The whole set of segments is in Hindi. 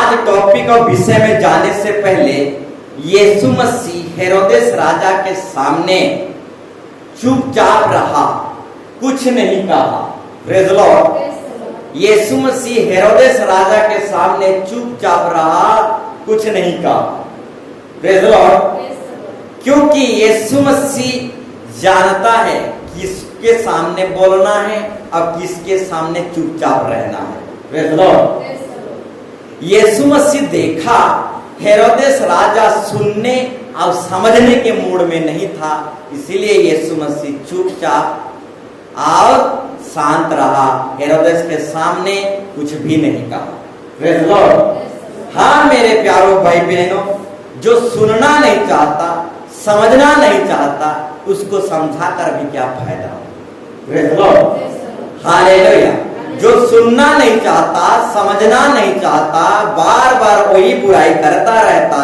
आज टॉपिक और विषय में जाने से पहले यीशु मसीह हेरोदेस राजा के सामने चुपचाप रहा, कुछ नहीं कहा। Praise the Lord. Yeshu Masih हेरोदेस राजा के सामने चुपचाप रहा, कुछ नहीं कहा। Praise the Lord. क्योंकि यीशु मसीह जानता है किसके सामने बोलना है और किसके सामने चुपचाप रहना है। Praise the Lord. Yeshu Masih देखा हेरोदेस राजा सुनने और समझने के मूड में नहीं था, इसीलिए यीशु मसीह चुपचाप और शांत रहा, हेरोदेस के सामने कुछ भी नहीं कहा। Praise the Lord. हाँ मेरे प्यारों भाई बहनों, जो सुनना नहीं चाहता, समझना नहीं चाहता, उसको समझा कर भी क्या फायदा। Praise the Lord. हालेलुया। जो सुनना नहीं चाहता, समझना नहीं चाहता, बार बार वही बुराई करता रहता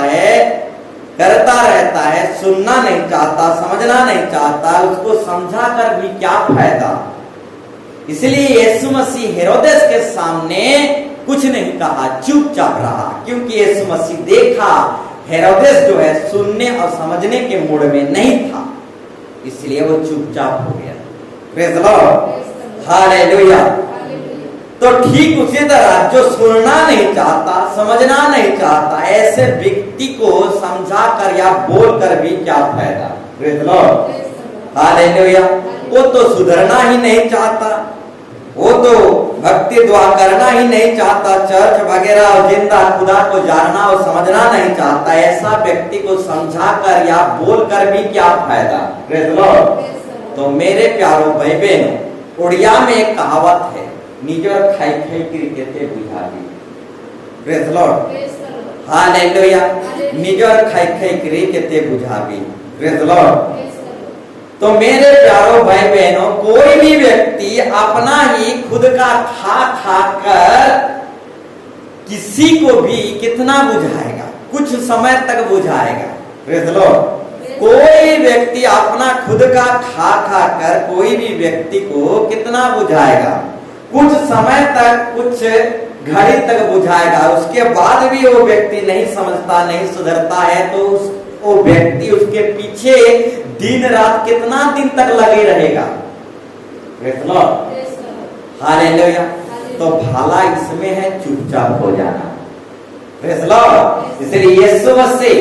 है, सुनना नहीं चाहता, समझना नहीं चाहता, उसको समझा कर भी क्या फायदा। इसलिए यीशु मसीह हेरोदेस के सामने कुछ नहीं कहा, चुपचाप रहा, क्योंकि यीशु मसीह देखा हेरोदेस जो है सुनने और समझने के मूड में नहीं था, इसलिए वो चुपचाप हो गया। Praise the Lord. हालेलुया। तो ठीक उसी तरह जो सुनना नहीं चाहता, समझना नहीं चाहता, ऐसे व्यक्ति को समझा कर या बोल कर भी क्या फायदा। Praise the Lord. हालेलुया। वो तो सुधरना ही नहीं चाहता, वो तो भक्ति दुआ करना ही नहीं चाहता, चर्च वगैरह और जिंदा खुदा को जानना और समझना नहीं चाहता, ऐसा व्यक्ति को समझा कर या बोल कर भी क्या फायदा। Praise the Lord. तो मेरे प्यारों भाई बहनों, उड़िया में एक कहावत है, निजर खाई खाई क्रिकेटे बुझावी। Praise the Lord. हालेलुया। निजर खाई खाई क्रिकेटे बुझावी। Praise the Lord. तो मेरे प्यारों भाई बहनों, कोई भी व्यक्ति अपना ही खुद का खा कर किसी को भी कितना बुझाएगा, कुछ समय तक बुझाएगा। Praise the Lord. कोई व्यक्ति अपना खुद का खा कर कोई भी व्यक्ति को कितना बुझाएगा, कुछ समय तक, कुछ घड़ी तक बुझाएगा, उसके बाद भी वो व्यक्ति नहीं समझता, नहीं सुधरता है, तो वो व्यक्ति उसके पीछे दिन रात कितना दिन तक लगे रहेगा। Praise the Lord. हालेलुया। तो भला इसमें है चुपचाप हो जाना। Praise the Lord. इसलिए यीशु मसीह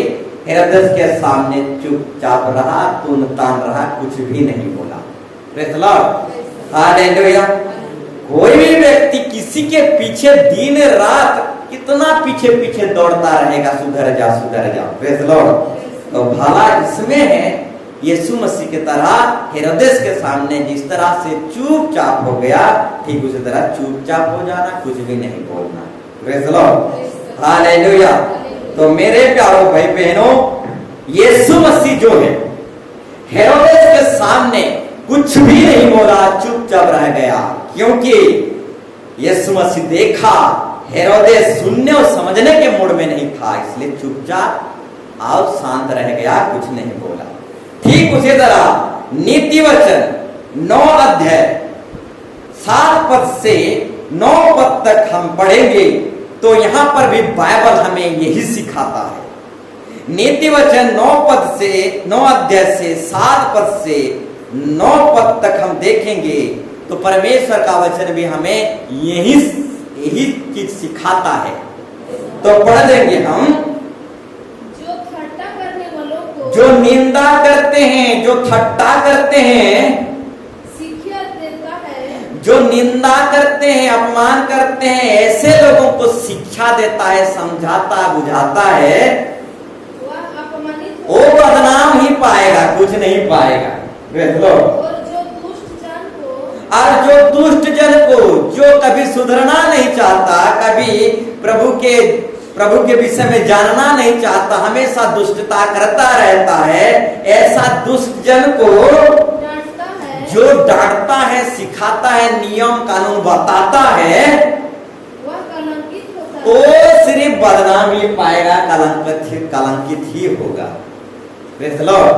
हेरोदेस के सामने चुपचाप रहा, तुन तान रहा, कुछ भी नहीं बोला। Praise the Lord. हालेलुया। कोई भी व्यक्ति किसी के पीछे दिन रात कितना पीछे पीछे दौड़ता रहेगा, सुधर जा सुधर जा। Praise the Lord. तो भला इसमें है यीशु मसीह की तरह हेरोदेस के सामने जिस तरह से चुपचाप हो गया, ठीक उसी तरह चुपचाप हो जाना, कुछ भी नहीं बोलना। Praise the Lord. हालेलुया। तो मेरे प्यारों भाई बहनों, यीशु मसीह जो है हेरोदेस के सामने कुछ भी नहीं बोला, चुपचाप रह गया, क्योंकि यीशु मसीह देखा हेरोदेस सुनने और समझने के मूड में नहीं था, इसलिए चुपचाप और शांत रह गया, कुछ नहीं बोला। ठीक उसी तरह नीति वचन 9 अध्याय 7 पद से 9 पद तक हम पढ़ेंगे, तो यहां पर भी बाइबल हमें यही सिखाता है। नीति वचन 9 अध्याय से 7 पद से 9 पद तक हम देखेंगे, तो परमेश्वर का वचन भी हमें यही चीज सिखाता है। तो पढ़ देंगे हम। जो ठट्ठा करने वालों को, जो निंदा करते हैं, जो ठट्टा करते हैं, शिक्षा देता है, जो निंदा करते हैं, अपमान करते हैं, ऐसे लोगों को शिक्षा देता है, समझाता बुझाता है, वह अपमानित वो बदनाम ही पाएगा, कुछ नहीं पाएगा। Praise the Lord. और जो दुष्ट जन को, जो कभी सुधरना नहीं चाहता, कभी प्रभु के विषय में जानना नहीं चाहता, हमेशा दुष्टता करता रहता है, ऐसा दुष्ट जन को डांटता है, जो डांटता है, सिखाता है, नियम कानून बताता है, वह कलंकित होता है। वो सिर्फ बदनाम ही पाएगा, कलंकित ही होगा। Praise the Lord.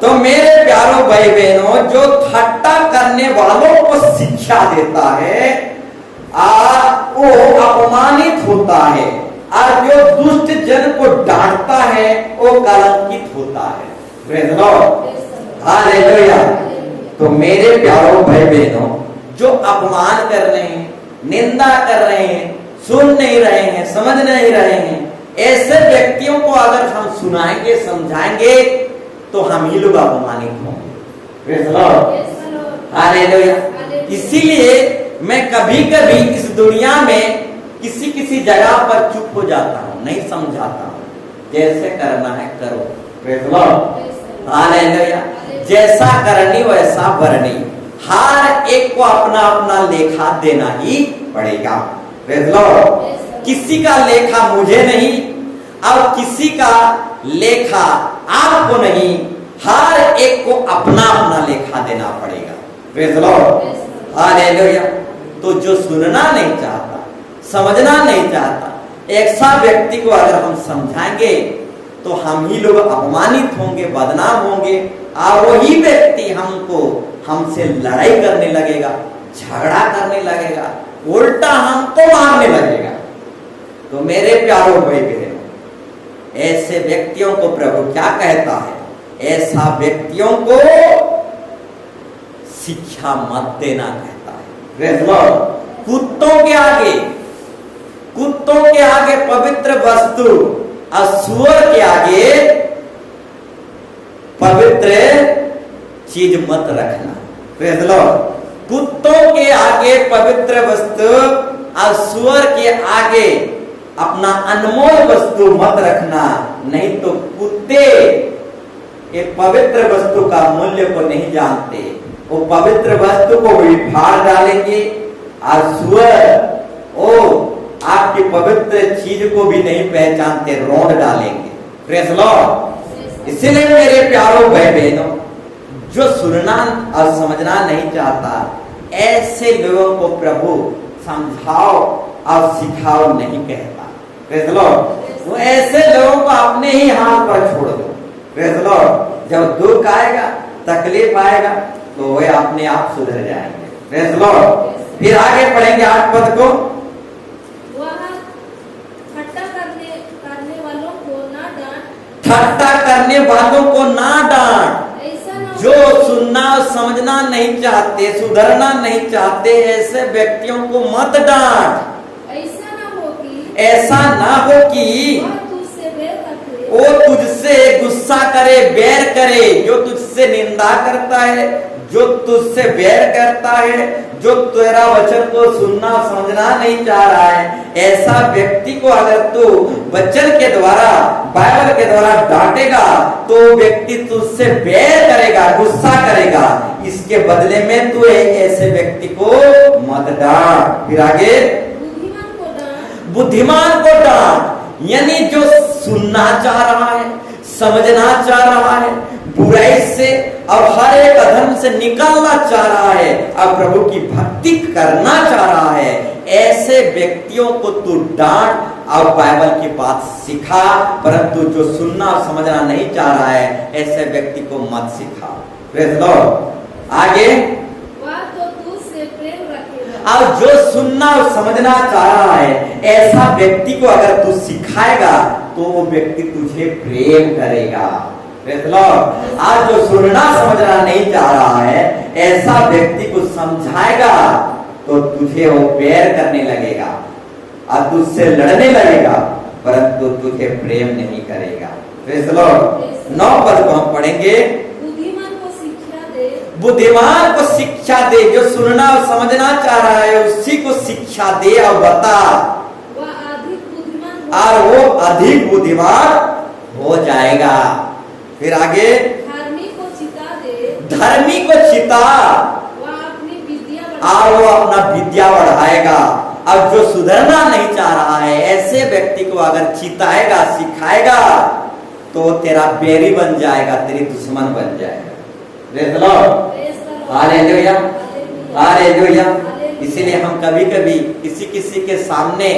तो मेरे प्यारों भाई बहनों, जो ठट्टा करने वालों को शिक्षा देता है, वो अपमानित होता है, और जो दुष्ट जन को डांटता है वो कलंकित होता है। Praise the Lord, hallelujah. तो मेरे प्यारों भाई बहनों, जो अपमान कर रहे हैं, निंदा कर रहे हैं, सुन नहीं रहे हैं, समझ नहीं रहे हैं, ऐसे व्यक्तियों को अगर हम सुनाएंगे, समझाएंगे, तो हम ही लोग अपमानित होंगे। Praise the Lord, hallelujah. इसीलिए मैं कभी कभी इस दुनिया में किसी किसी जगह पर चुप हो जाता हूं, नहीं समझाता हूं। जैसे करना है करो। Praise the Lord, hallelujah. जैसा करनी वैसा भरनी, हर एक को अपना अपना लेखा देना ही पड़ेगा। प्रेज़ द लॉर्ड, किसी का लेखा मुझे नहीं और किसी का लेखा आपको नहीं, हर एक को अपना अपना लेखा देना पड़ेगा। Praise the Lord, hallelujah. तो जो सुनना नहीं चाहता, समझना नहीं चाहता, ऐसा व्यक्ति को अगर हम समझाएंगे तो हम ही लोग अपमानित होंगे, बदनाम होंगे, और वही व्यक्ति हमसे लड़ाई करने लगेगा, झगड़ा करने लगेगा, उल्टा हमको मारने लगेगा। तो मेरे प्यारों भाई बहनों, ऐसे व्यक्तियों को प्रभु क्या कहता है? ऐसा व्यक्तियों को शिक्षा मत देना कहता है। प्रेज़ द लॉर्ड, कुत्तों के आगे पवित्र वस्तु और सुअर के आगे पवित्र चीज मत रखना। प्रेज़ द लॉर्ड, कुत्तों के आगे पवित्र वस्तु और सुअर के आगे अपना अनमोल वस्तु मत रखना, नहीं तो कुत्ते ये पवित्र वस्तु का मूल्य को नहीं जानते, वो पवित्र वस्तु को भी फाड़ डालेंगे, और सुअर ओ आपकी पवित्र चीज को भी नहीं पहचानते, रोंद डालेंगे। प्रेज़ द लॉर्ड, इसीलिए मेरे प्यारों भाई बहनों, जो सुनना और समझना नहीं चाहता, ऐसे लोगों को प्रभु समझाओ और सिखाओ नहीं कहता। प्रेज़ द लॉर्ड, वो ऐसे लोगों को अपने ही हाथ पर छोड़ दो। प्रेज़ द लॉर्ड, जब दुख आएगा, तकलीफ आएगा, तो वे अपने आप सुधर जाएंगे। प्रेज़ द लॉर्ड, फिर आगे पढ़ेंगे 8 पद को। ठट्टा करने वालों को ना डांट। जो सुनना समझना नहीं चाहते, सुधरना नहीं चाहते, ऐसे व्यक्तियों को मत डांट। ऐसा ना हो कि वो तुझसे गुस्सा करे, बैर करे। जो तुझसे निंदा करता है, जो तुझसे बैर करता है, जो तेरा वचन को सुनना समझना नहीं चाह रहा है, ऐसा व्यक्ति को अगर तू वचन के द्वारा, बाइबल के द्वारा डांटेगा, तो व्यक्ति तुझसे बैर करेगा, गुस्सा करेगा। इसके बदले में तू ऐसे व्यक्ति को मत डांट। फिर आगे, बुद्धिमान को डांट। यानी जो सुनना चाह रहा है, समझना चाह रहा है, बुराई से और हर एक अधर्म से निकलना चाह रहा है और प्रभु की भक्ति करना चाह रहा है, ऐसे व्यक्तियों को तू डांट और बाइबल की बात सिखा। परंतु जो सुनना और समझना नहीं चाह रहा है, ऐसे व्यक्ति को मत सिखा। प्रेज़ द लॉर्ड, आगे, और जो सुनना और समझना चाह रहा है, ऐसा व्यक्ति को अगर तू सिखाएगा तो वो व्यक्ति तुझे प्रेम करेगा। प्रेज़ द लॉर्ड, आज जो सुनना समझना नहीं चाह रहा है, ऐसा व्यक्ति को समझाएगा तो तुझे वो प्यार करने लगेगा और तुझसे लड़ने लगेगा, परंतु तुझे प्रेम नहीं करेगा। प्रेज़ द लॉर्ड, 9 पद को हम पढ़ेंगे। बुद्धिमान को शिक्षा दे। जो सुनना और समझना चाह रहा है, उसी को शिक्षा दे और बता, और वो अधिक बुद्धिमान हो जाएगा। फिर आगे, धर्मी को चिता, और वो अपना विद्या बढ़ाएगा। अब जो सुधरना नहीं चाह रहा है, ऐसे व्यक्ति को अगर चिताएगा, सिखाएगा, तो तेरा बैरी बन जाएगा, तेरी दुश्मन बन जाएगा। Praise the Lord, hallelujah, hallelujah. इसीलिए हम कभी कभी किसी के सामने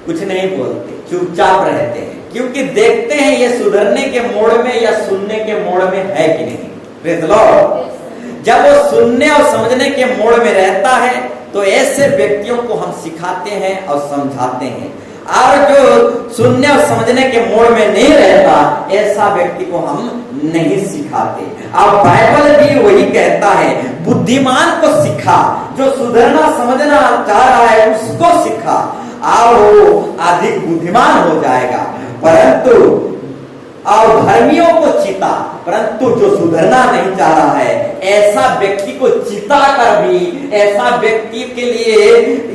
कुछ नहीं बोलते, चुपचाप रहते हैं, क्योंकि देखते हैं ये सुधरने के मोड़ में या सुनने के मोड़ में है कि नहीं। प्रेज़ द लॉर्ड, जब वो सुनने और समझने के मोड़ में रहता है, तो ऐसे व्यक्तियों को हम सिखाते हैं और समझाते हैं। और जो सुनने और समझने के मोड़ में नहीं रहता, ऐसा व्यक्ति को हम नहीं सिखाते। अब बाइबल भी वही कहता है, बुद्धिमान को सिखा, जो सुधरना समझना चाह रहा है उसको सिखा और वो अधिक बुद्धिमान हो जाएगा। परंतु और धर्मियों को चिता, परंतु जो सुधरना नहीं चाह रहा है ऐसा व्यक्ति को चिता कर भी, ऐसा व्यक्ति के लिए,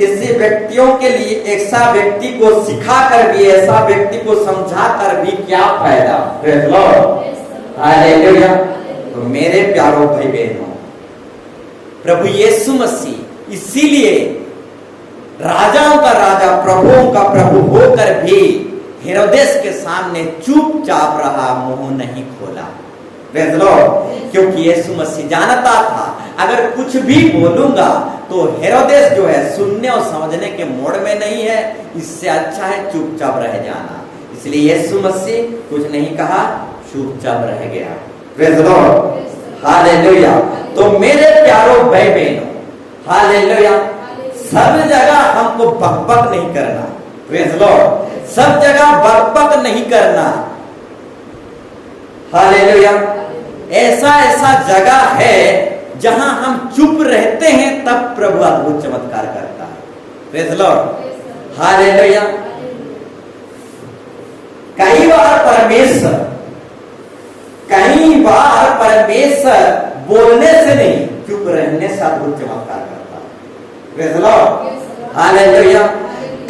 ऐसे व्यक्तियों के लिए, ऐसा व्यक्ति को सिखा कर भी, ऐसा व्यक्ति को समझा कर भी क्या फायदा। Praise Lord, hallelujah. तो मेरे प्यारों भाई बहनों, प्रभु यीशु मसीह इसीलिए राजाओं का राजा, प्रभुओं का प्रभु होकर भी हेरोदेस के सामने चुपचाप रहा, मुंह नहीं खोला। प्रेज़ लॉर्ड, क्योंकि यीशु मसीह जानता था अगर कुछ भी बोलूंगा तो हेरोदेस जो है सुनने और समझने के मोड़ में नहीं है, इससे अच्छा है चुपचाप रह जाना। इसलिए यीशु मसीह कुछ नहीं कहा, चुपचाप रह गया। Praise Lord, hallelujah. तो मेरे प्यारों भाई बहनों, हालेलुया, सब जगह हमको बकबक नहीं करना। प्रेज़ लॉर्ड, सब जगह बकबक नहीं करना। हालेलुया। ऐसा ऐसा जगह है जहां हम चुप रहते हैं तब प्रभु अद्भुत चमत्कार करता है। Praise Lord, hallelujah. कई बार परमेश्वर बोलने से नहीं, चुप रहने से अद्भुत चमत्कार करता है। Praise Lord, hallelujah.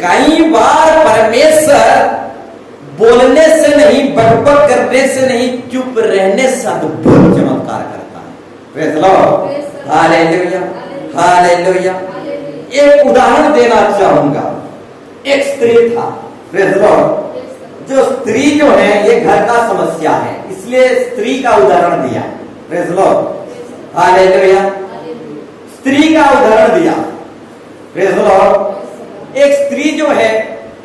कई बार परमेश्वर बोलने से नहीं, बकबक करने से नहीं, चुप रहने से अद्भुत चमत्कार करता है। Praise Lord, hallelujah, hallelujah. एक उदाहरण देना चाहूंगा। एक स्त्री था, प्रेज़ लॉर्ड, जो स्त्री जो है ये घर का समस्या है, इसलिए स्त्री का उदाहरण दिया। Praise Lord, hallelujah. स्त्री का उदाहरण दिया। Praise Lord. एक स्त्री जो है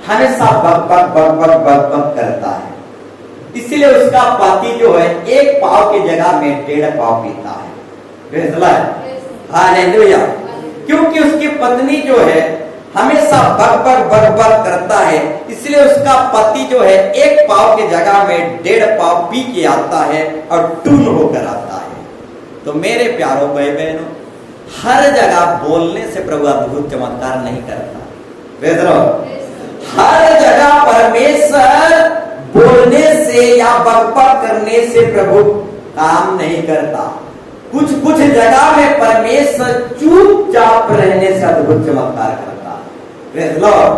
हमेशा बकबक बकबक बकबक करता है, इसलिए उसका पति जो है एक पाव की जगह में 1.5 पाव पीता है। Praise Lord, hallelujah. क्योंकि उसकी पत्नी जो है हमेशा बकबक बकबक करता है, इसलिए उसका पति जो है 1 पाव की जगह में 1.5 पाव पी के आता है और टून होकर आता है। तो मेरे प्यारों भाई बहनों, हर जगह बोलने से प्रभु अद्भुत चमत्कार नहीं करता। प्रेज़ लॉर्ड, हर जगह परमेश्वर बोलने से या बकबक करने से प्रभु काम नहीं करता। कुछ कुछ जगह में परमेश्वर चुपचाप रहने से अद्भुत चमत्कार करता है। Praise Lord.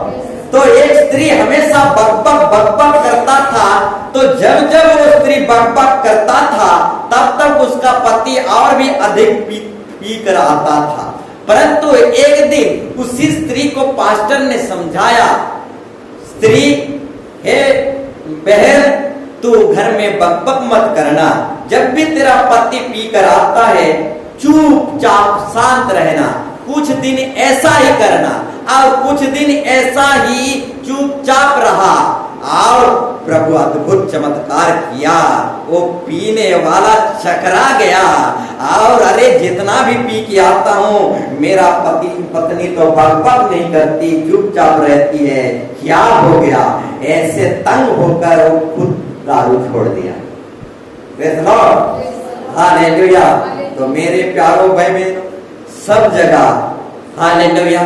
तो एक स्त्री हमेशा बकबक बकबक करता था, तो जब जब वो स्त्री बकबक करता था तब तक उसका पति और भी अधिक पी कर आता था। परंतु एक दिन उसी स्त्री को पास्टर ने समझाया, स्त्री, हे बहन, तू घर में बकबक मत करना, जब भी तेरा पति पी कर आता है चुपचाप शांत रहना, कुछ दिन ऐसा ही करना। और कुछ दिन ऐसा ही चुपचाप रहा और प्रभु अद्भुत चमत्कार किया। वो पीने वाला चकरा गया और अरे जितना भी पी के आता हूं मेरा पत्नी तो बकबक नहीं करती, चुपचाप रहती है, क्या हो गया? ऐसे तंग होकर वो खुद दारू छोड़ दिया। Praise Lord, hallelujah. तो मेरे प्यारों भाई बहनों, सब जगह हालेलुया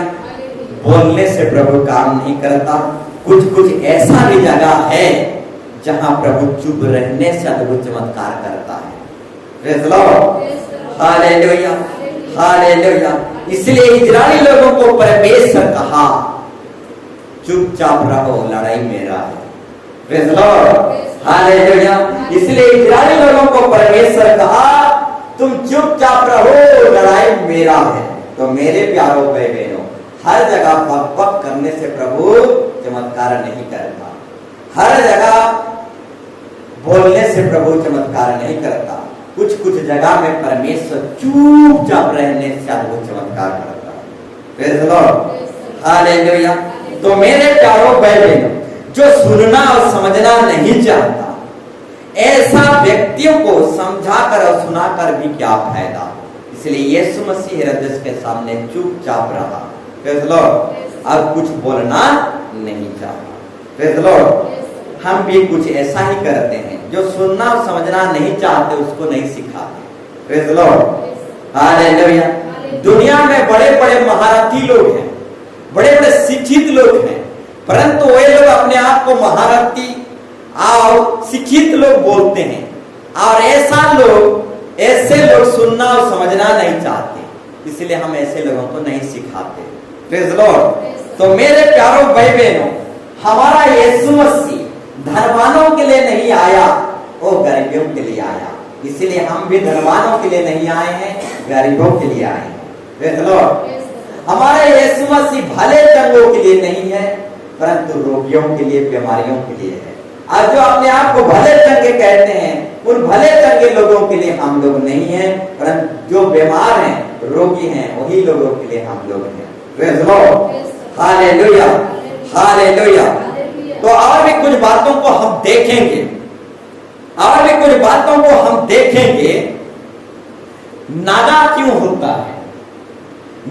बोलने से प्रभु काम नहीं करता। कुछ कुछ ऐसा भी जगह है जहां प्रभु चुप रहने से अद्भुत चमत्कार करता है। Praise Lord, hallelujah, hallelujah. इसलिए इजरायली लोगों को परमेश्वर कहा चुपचाप रहो, लड़ाई मेरा है। Praise Lord, hallelujah. इसलिए इजरायली लोगों को परमेश्वर कहा तुम चुपचाप रहो, लड़ाई मेरा है। तो मेरे प्यारों भाई बहनों, हर जगह बकबक करने से प्रभु चमत्कार नहीं करता। हर जगह बोलने से प्रभु चमत्कार नहीं करता। कुछ कुछ जगह में परमेश्वर चुपचाप रहने से अद्भुत चमत्कार करता है। Praise Lord, hallelujah. तो मेरे प्यारों भाई बहनों, जो सुनना और समझना नहीं चाहता, ऐसा व्यक्तियों को समझाकर और सुनाकर भी क्या फायदा। इसलिए यीशु मसीह हेरोदेस के सामने चुपचाप रहा। प्रेज़ लॉर्ड, अब कुछ बोलना नहीं चाहा। Praise the Lord. हम भी कुछ ऐसा ही करते हैं, जो सुनना और समझना नहीं चाहते उसको नहीं सिखाते। Praise the Lord, hallelujah. दुनिया में बड़े बड़े महारथी लोग हैं, बड़े बड़े शिक्षित लोग हैं, परंतु वे लोग अपने आप को महारथी और शिक्षित लोग बोलते हैं, और ऐसे लोग सुनना और समझना नहीं चाहते, इसलिए हम ऐसे लोगों को नहीं सिखाते। Praise the Lord. तो मेरे प्यारों भाई बहनों, हमारा यीशु मसीह धनवानों के लिए नहीं आया, वो गरीबों के लिए आया। इसलिए हम भी धनवानों के लिए नहीं आए हैं, गरीबों के लिए आए हैं। Praise the Lord. हमारा यीशु मसीह भले चंगों के लिए नहीं है, परंतु रोगियों के लिए, बीमारियों के लिए है। और जो अपने आप को भले चंगे कहते हैं, उन भले चंगे लोगों के लिए हम लोग नहीं हैं, परंतु जो बीमार हैं, रोगी हैं, वही लोगों के लिए हम लोग हैं। Praise the Lord, hallelujah, hallelujah. तो और भी कुछ बातों को हम देखेंगे, और भी कुछ बातों को हम देखेंगे। नागा क्यों होता है?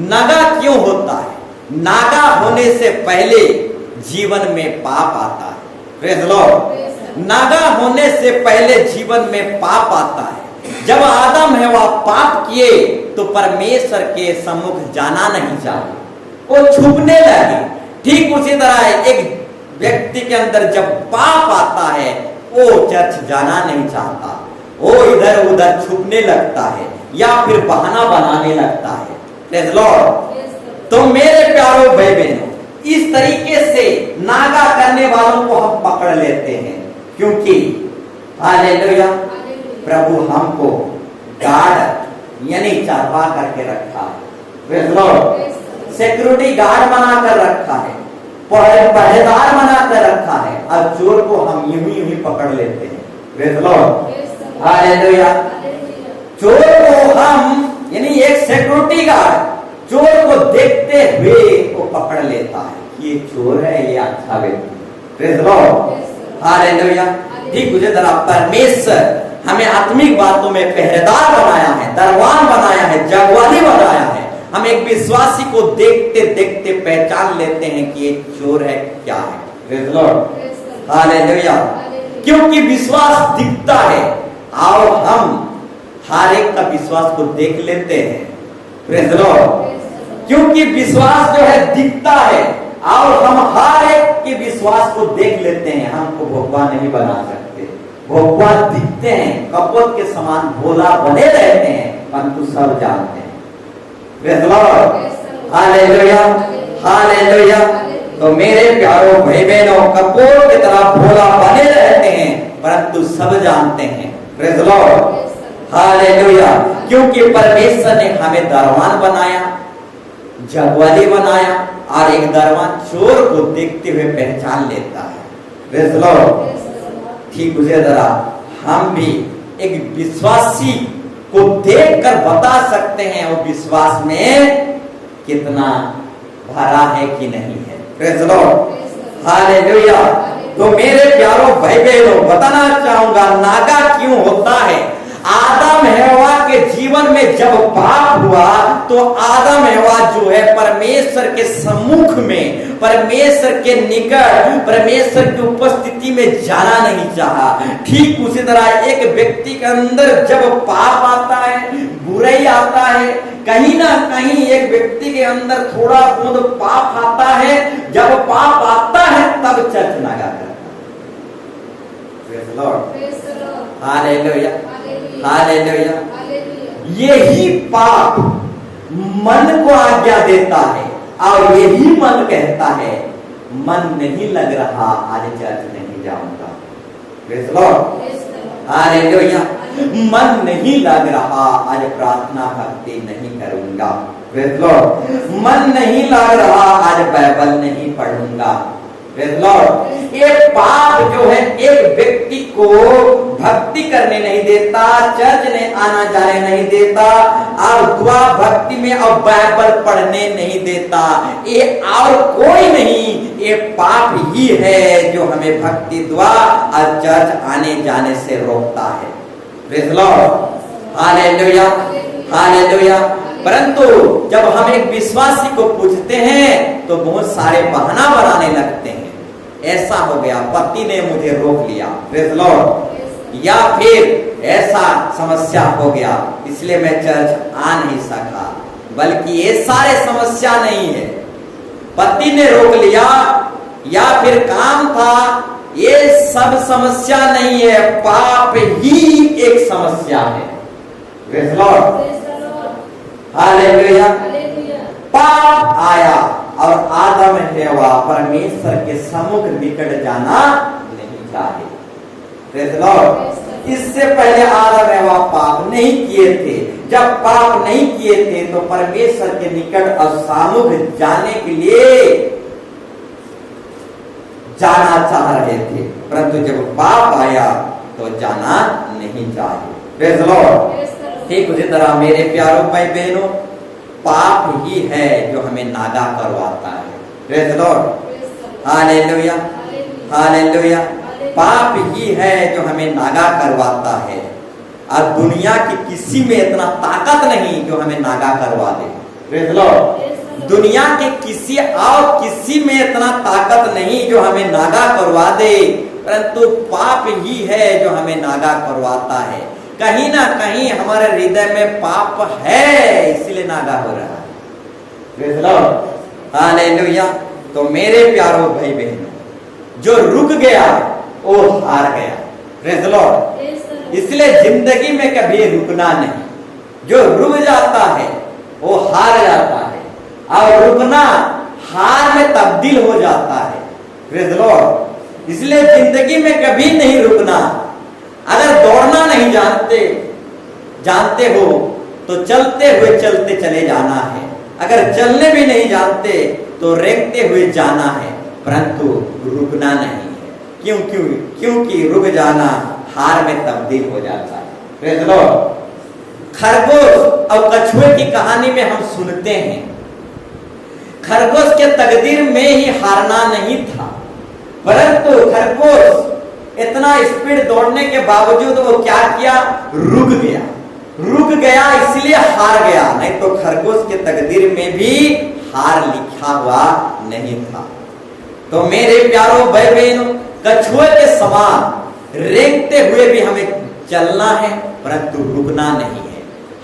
नागा क्यों होता है? नागा होने से पहले जीवन में पाप आता है। Praise the Lord. नागा होने से पहले जीवन में पाप आता है। जब आदम हवा पाप किए तो परमेश्वर के सम्मुख जाना नहीं चाहिए, वो छुपने लगे। ठीक उसी तरह एक व्यक्ति के अंदर जब पाप आता है, वो चर्च जाना नहीं चाहता, वो इधर उधर छुपने लगता है या फिर बहाना बनाने लगता है। Praise the Lord. तो मेरे प्यारों भाई बहनों, इस तरीके से नागा करने वालों को हम पकड़ लेते हैं, क्योंकि हालेलुया, प्रभु हमको गार्ड यानी चारपा करके रखा है। Praise the Lord. Security guard बनाकर रखा है, पहरेदार बनाकर रखा है, और चोर को हम यूं ही पकड़ लेते हैं। Praise the Lord, hallelujah. चोर को हम यानी एक सिक्योरिटी गार्ड चोर को देखते हुए वो पकड़ लेता है कि ये चोर है, ये अच्छा व्यक्ति। Praise the Lord, hallelujah. ठीक उसी तरह परमेश्वर हमें आत्मिक बातों में पहरेदार बनाया है, दरवान बनाया है, जगवाली बनाया है। हम एक विश्वासी को देखते देखते पहचान लेते हैं कि ये चोर है, क्या है। Praise the Lord, hallelujah. क्योंकि विश्वास दिखता है और हम हर एक का विश्वास को देख लेते हैं। Praise the Lord. क्योंकि विश्वास जो है दिखता है और हम हर एक के विश्वास को देख लेते हैं। हमको भगवान नहीं बना सकते, भगवान दिखते हैं, कपट के समान भोला बने रहते हैं, परंतु सब जानते हैं। Praise the Lord, hallelujah, hallelujah. तो मेरे प्यारों भाई बहनों, कपट की तरह भोला बने रहते हैं, परंतु सब जानते हैं। Praise the Lord, hallelujah. क्योंकि परमेश्वर ने हमें दरवान बनाया, जगवाली बनाया, और एक दरवान चोर को देखते हुए पहचान लेता है। Praise the Lord. ठीक उसी तरह हम भी एक विश्वासी को देखकर बता सकते हैं वो विश्वास में कितना भरा है कि नहीं है। Praise the Lord, hallelujah. तो मेरे प्यारों भाई बहनों, बताना चाहूंगा नागा क्यों होता है। आदम हवा के जीवन में जब पाप हुआ तो आदम हवा जो है परमेश्वर के सम्मुख में, परमेश्वर के निकट, परमेश्वर की उपस्थिति में जाना नहीं चाहा। ठीक उसी तरह एक व्यक्ति के अंदर जब पाप आता है, बुराई आता है, कहीं ना कहीं एक व्यक्ति के अंदर थोड़ा बहुत पाप आता है, जब पाप आता है तब चर्च नागा करता है। Praise the Lord, hallelujah, hallelujah. यही पाप मन को आज्ञा देता है और यही मन कहता है मन नहीं लग रहा, आज चर्च नहीं जाऊंगा। Praise the Lord, hallelujah. मन नहीं लग रहा, आज प्रार्थना भक्ति नहीं करूंगा। Praise the Lord. मन नहीं लग रहा, आज बाइबल नहीं पढ़ूंगा। Praise the Lord. ये पाप जो है एक व्यक्ति को भक्ति करने नहीं देता, चर्च में आना जाने नहीं देता, और दुआ भक्ति में और बाइबल पढ़ने नहीं देता। ये और कोई नहीं, ये पाप ही है जो हमें भक्ति, दुआ और चर्च आने जाने से रोकता है। Praise the Lord, hallelujah, hallelujah. परंतु जब हम एक विश्वासी को पूछते हैं तो बहुत सारे बहाना बनाने लगते हैं। ऐसा हो गया, पति ने मुझे रोक लिया, प्रेज़ लॉर्ड, या फिर ऐसा समस्या हो गया इसलिए मैं चर्च आ नहीं सका, बल्कि ये सारे समस्या नहीं है, पति ने रोक लिया या फिर काम था, ये सब समस्या नहीं है, पाप ही एक समस्या है। Praise Lord, hallelujah. पाप आया और आदम हेवा परमेश्वर के सम्मुख निकट जाना नहीं चाहिए। प्रेज़ लॉर्ड, इससे पहले आदम हेवा पाप नहीं किए थे, जब पाप नहीं किए थे तो परमेश्वर के निकट और सम्मुख जाने के लिए जाना चाह रहे थे, परंतु जब पाप आया तो जाना नहीं चाहिए। प्रेज़ लॉर्ड, ठीक उसी तरह मेरे प्यारों भाई बहनों, पाप ही है जो हमें नागा करवाता है। Praise Lord, hallelujah, hallelujah. पाप ही है जो हमें नागा करवाता है, और दुनिया की किसी में इतना ताकत नहीं जो हमें नागा करवा दे। प्रेज़ लॉर्ड, दुनिया के किसी और किसी में इतना ताकत नहीं जो हमें नागा करवा दे, परंतु पाप ही है जो हमें नागा करवाता है। कहीं ना कहीं हमारे हृदय में पाप है, इसलिए नागा हो रहा है। Praise Lord, hallelujah. तो मेरे प्यारों भाई बहनों, जो रुक गया वो हार गया। प्रेज़ लॉर्ड, इसलिए जिंदगी में कभी रुकना नहीं। जो रुक जाता है वो हार जाता है, और रुकना हार में तब्दील हो जाता है। प्रेज़ लॉर्ड, इसलिए जिंदगी में कभी नहीं रुकना। अगर दौड़ना नहीं जानते हो तो चलते हुए चलते चले जाना है। अगर चलने भी नहीं जानते तो रेंगते हुए जाना है, परंतु रुकना नहीं है। क्योंकि रुक जाना हार में तब्दील हो जाता है। प्रेज़ लॉर्ड, खरगोश और कछुए की कहानी में हम सुनते हैं, खरगोश के तकदीर में ही हारना नहीं था, परंतु खरगोश इतना स्पीड दौड़ने के बावजूद वो क्या किया, रुक गया, इसलिए हार गया। नहीं तो खरगोश के तकदीर में भी हार लिखा हुआ नहीं था। तो मेरे प्यारों भाई बहनों, कछुए के समान रेंगते हुए भी हमें चलना है, परंतु रुकना नहीं है।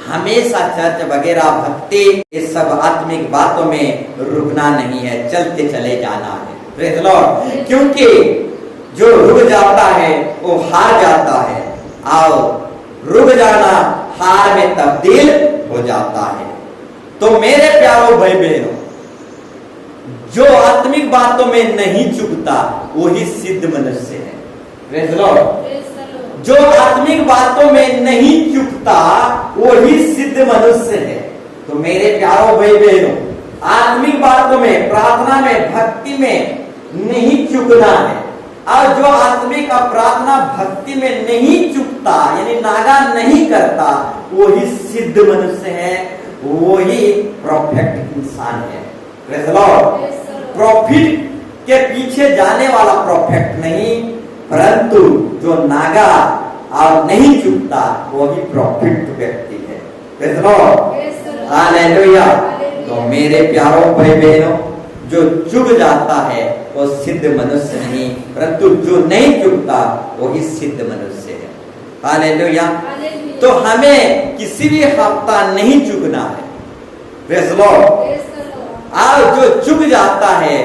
हमेशा चर्च वगैरह भक्ति ये सब आत्मिक बातों में रुकना नहीं है, चलते चले जाना है। प्रेज़ लॉर्ड, क्योंकि जो रुक जाता है वो हार जाता है, और रुक जाना हार में तब्दील हो जाता है। तो मेरे प्यारों भाई बहनों, जो आत्मिक बातों में नहीं चुकता वही सिद्ध मनुष्य है। प्रेज़ लॉर्ड, जो आत्मिक बातों में नहीं चुकता वही सिद्ध मनुष्य है। तो मेरे प्यारों भाई बहनों, आत्मिक बातों में, प्रार्थना में, भक्ति में नहीं चुकना है। और जो आत्मिक प्रार्थना भक्ति में नहीं चुकता, यानी नागा नहीं करता, वही सिद्ध मनुष्य है, वही परफेक्ट इंसान है। प्रेज़ लॉर्ड, प्रॉफिट के पीछे जाने वाला परफेक्ट नहीं, परंतु जो नागा और नहीं चुकता वो भी प्रॉफिट व्यक्ति है। Praise Lord, hallelujah. तो मेरे प्यारों भाई बहनों, जो चुक जाता है वो सिद्ध मनुष्य नहीं, परंतु जो नहीं चुकता वही सिद्ध मनुष्य है। हालेलुया। तो हमें किसी भी हफ्ता नहीं चुकना है। प्रेज़ लॉर्ड, और जो चुक जाता है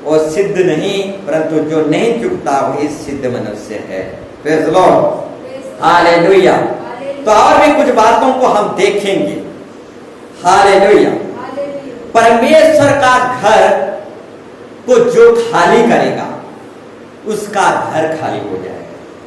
वो सिद्ध नहीं, परंतु जो नहीं चुकता वही सिद्ध मनुष्य है। Praise Lord, hallelujah. तो और भी कुछ बातों को हम देखेंगे। हालेलुया। परमेश्वर का घर को जो खाली करेगा उसका घर खाली हो जाएगा।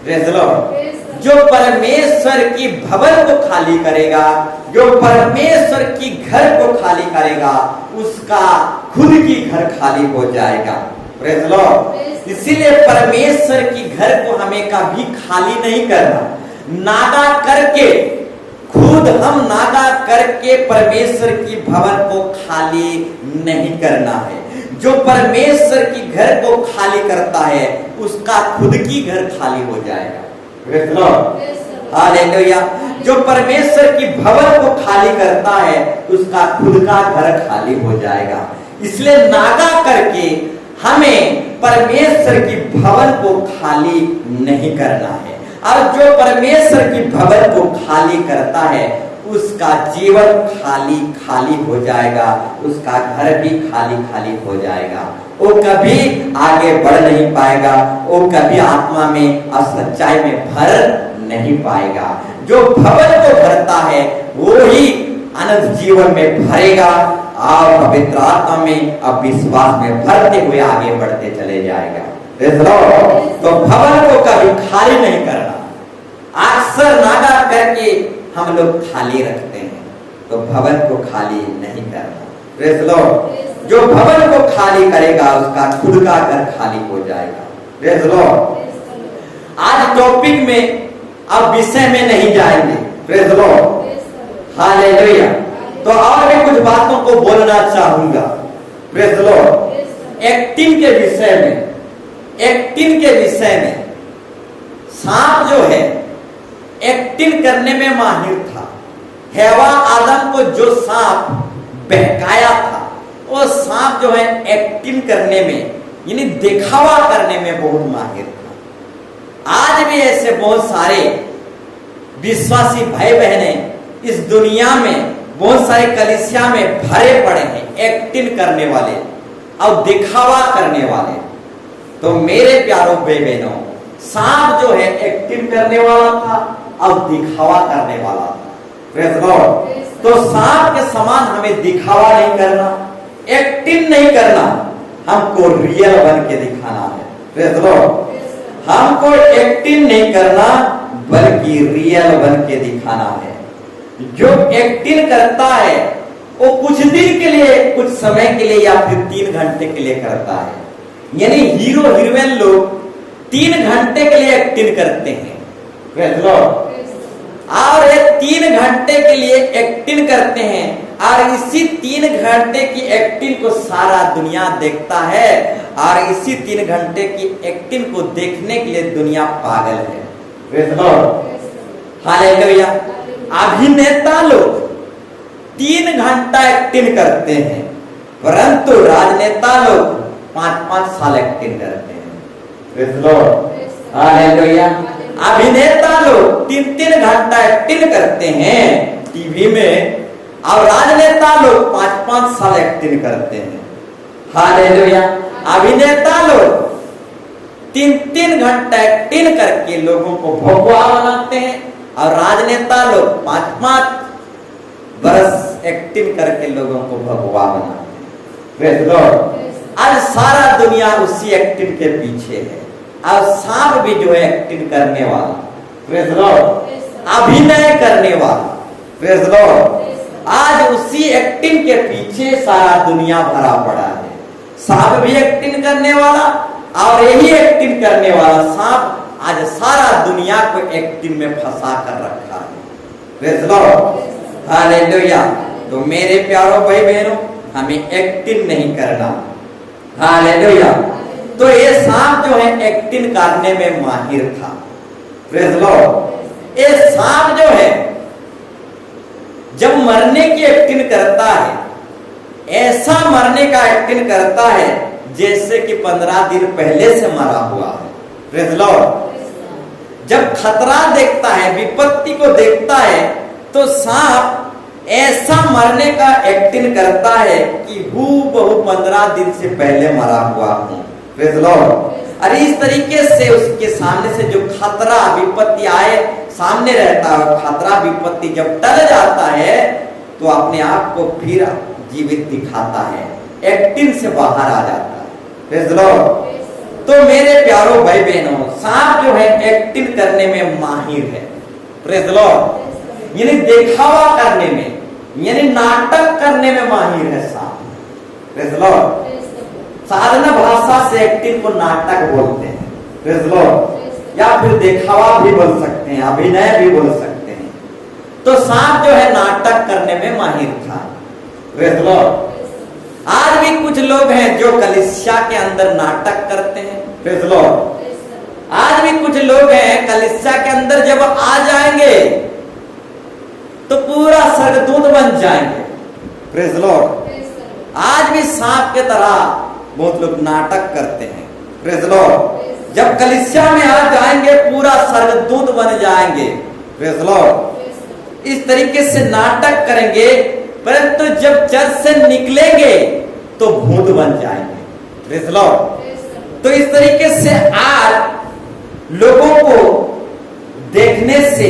प्रेज़ लॉर्ड, जो परमेश्वर की भवन को खाली करेगा, जो परमेश्वर की घर को खाली करेगा, उसका खुद की घर खाली हो जाएगा। प्रेज़ लॉर्ड, इसीलिए परमेश्वर की घर को हमें कभी खाली नहीं करना। नागा करके, खुद हम नागा करके परमेश्वर की भवन को खाली नहीं करना है। जो परमेश्वर की घर को खाली करता है उसका खुद की घर खाली हो जाएगा। Praise Lord, hallelujah. जो परमेश्वर की भवन को खाली करता है उसका खुद का घर खाली हो जाएगा। इसलिए नागा करके हमें परमेश्वर की भवन को खाली नहीं करना है। और जो परमेश्वर की भवन को खाली करता है उसका जीवन खाली खाली हो जाएगा, उसका घर भी खाली खाली हो जाएगा। वो कभी आगे बढ़ नहीं पाएगा, वो कभी आत्मा में और सच्चाई में भर नहीं पाएगा। जो भवन को भरता है वो ही अनंत जीवन में भरेगा और पवित्र आत्मा में और विश्वास में भरते हुए आगे बढ़ते चले जाएगा। तो भवन को कभी खाली नहीं करना। अक्सर नागा करके हम लोग खाली रखते हैं, तो भवन को खाली नहीं करना। Praise Lord. जो भवन को खाली करेगा उसका खुद का घर खाली हो जाएगा। Praise Lord. आज टॉपिक में अब विषय में नहीं जाएंगे। Praise Lord. हालेलुया। तो और भी कुछ बातों को बोलना चाहूंगा। Praise Lord. एक्टिंग के विषय में, एक्टिंग के विषय में सांप जो है एक्टिंग करने में माहिर था। हवा आदम को जो सांप बहकाया था वो सांप जो है एक्टिंग करने में यानी दिखावा करने में बहुत माहिर था। आज भी ऐसे बहुत सारे विश्वासी भाई बहने इस दुनिया में बहुत सारे कलीसिया में भरे पड़े हैं, एक्टिंग करने वाले और दिखावा करने वाले। तो मेरे प्यारों भाई बहनों, सांप जो है एक्टिंग करने वाला था और दिखावा करने वाला था। Praise Lord. तो सांप के समान हमें दिखावा नहीं करना, एक्टिंग नहीं करना, हमको रियल बन के दिखाना है। Praise Lord. हमको एक्टिंग नहीं करना बल्कि रियल बन के दिखाना है। जो एक्टिंग करता है वो कुछ दिन के लिए, कुछ समय के लिए या फिर 3 घंटे के लिए करता है। यानी हीरो हीरोइन लोग 3 घंटे के लिए एक्टिंग करते हैं। Praise Lord. और ये 3 घंटे के लिए एक्टिंग करते हैं और इसी 3 घंटे की एक्टिंग को सारा दुनिया देखता है और इसी 3 घंटे की एक्टिंग को देखने के लिए दुनिया पागल है। Praise Lord. हालेलुया। अभिनेता लोग 3 घंटा एक्टिंग करते हैं परंतु राजनेता लोग 5-5 साल एक्टिंग करते हैं। Praise Lord. हालेलुया। अभिनेता लोग 3-3 घंटा एक्टिंग करते हैं टीवी में और राजनेता लोग 5-5 साल एक्टिंग करते हैं। हालेलुया। अभिनेता लोग 3-3 घंटा एक्टिंग करके लोगों को भगवा बनाते हैं और राजनेता लोग 5-5 बरस एक्टिंग करके लोगों को भगवा बनाते हैं। Praise Lord. आज सारा दुनिया उसी एक्टिंग के पीछे है और सांप भी जो है एक्टिंग करने वाला। Praise Lord. अभिनय करने वाला। Praise Lord. आज उसी एक्टिंग के पीछे सारा दुनिया भरा पड़ा है। सांप भी एक्टिंग करने वाला और यही एक्टिंग करने वाला सांप आज सारा दुनिया को एक्टिंग में फंसा कर रखा है। Praise Lord. हालेलुया। तो मेरे प्यारों भाई बहनों, हमें एक्टिंग नहीं करना। हालेलुया। तो ये सांप जो है एक्टिंग करने में माहिर था। Praise Lord. ये सांप जो है जब मरने की एक्टिंग करता है, ऐसा मरने का एक्टिंग करता है जैसे कि 15 दिन पहले से मरा हुआ है। Praise Lord. जब खतरा देखता है, विपत्ति को देखता है, तो सांप ऐसा मरने का एक्टिंग करता है कि हूबहू 15 दिन से पहले मरा हुआ हूं। Praise Lord. और इस तरीके से उसके सामने से जो खतरा विपत्ति आए सामने रहता है, खतरा विपत्ति जब टल जाता है तो अपने आप को फिर जीवित दिखाता है, एक्टिंग से बाहर आ जाता है। Praise Lord. तो मेरे प्यारों भाई बहनों, सांप जो है एक्टिंग करने में माहिर है। Praise Lord. यानी दिखावा करने में, यानी नाटक करने में माहिर है सांप। Praise Lord. साधारण भाषा से एक्टिंग को नाटक बोलते हैं। Praise Lord. या फिर दिखावा भी बोल सकते हैं, अभिनय भी बोल सकते हैं। तो सांप जो है नाटक करने में माहिर था। Praise Lord. आज भी कुछ लोग हैं जो कलीसिया के अंदर नाटक करते हैं। Praise Lord. आज भी कुछ लोग हैं कलीसिया के अंदर जब आ जाएंगे तो पूरा स्वर्गदूत बन जाएंगे। Praise Lord. आज भी सांप के तरह बहुत लोग नाटक करते हैं। Praise Lord. जब कलीसिया में आ जाएंगे पूरा स्वर्गदूत बन जाएंगे, प्रेज लॉर्ड। इस तरीके से नाटक करेंगे, परंतु जब चर्च से निकलेंगे तो भूत बन जाएंगे, प्रेज लॉर्ड। तो इस तरीके से आज लोगों को देखने से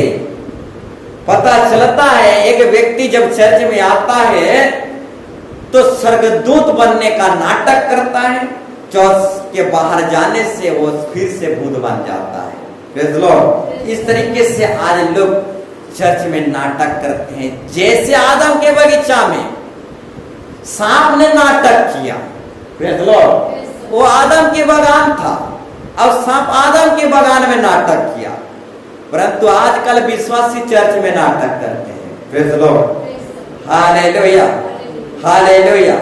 पता चलता है, एक व्यक्ति जब चर्च में आता है तो स्वर्गदूत बनने का नाटक करता है, चर्च के बाहर जाने से वो फिर से भूत बन जाता है, प्रेज लॉर्ड। इस तरीके से आज लोग चर्च में नाटक करते हैं। जैसे आदम के बगीचा में सांप ने नाटक किया, प्रेज लॉर्ड, वो आदम के बगान था, अब सांप आदम के बगान में नाटक किया, परंतु आजकल विश्वासी चर्च में नाटक करते हैं, praise Lord. Hallelujah, hallelujah.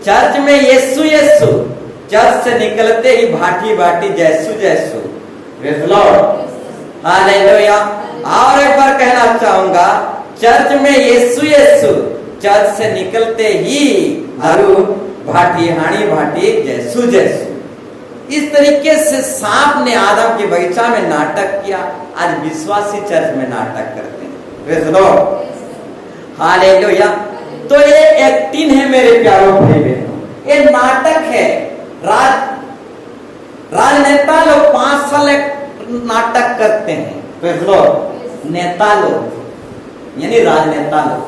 Church में यीशु यीशु, चर्च से निकलते ही भाटी भाटी जैसु जैसु, प्रेज लॉर्ड। हालेलुया। और एक बार कहना चाहूंगा, चर्च में यीशु यीशु, चर्च से निकलते ही हरू भाटी हाणी भाटी जैसु जैसु। इस तरीके से सांप ने आदम के बगीचा में नाटक किया, आज विश्वासी चर्च में नाटक करते हैं, प्रेज लॉर्ड। हालेलुया। तो ये एक्टिंग है मेरे प्यारों भाई बहनों, ये नाटक है। राजनेता लोग 5 साल नाटक करते हैं, प्रेज लॉर्ड। नेता लोग यानी राजनेता लोग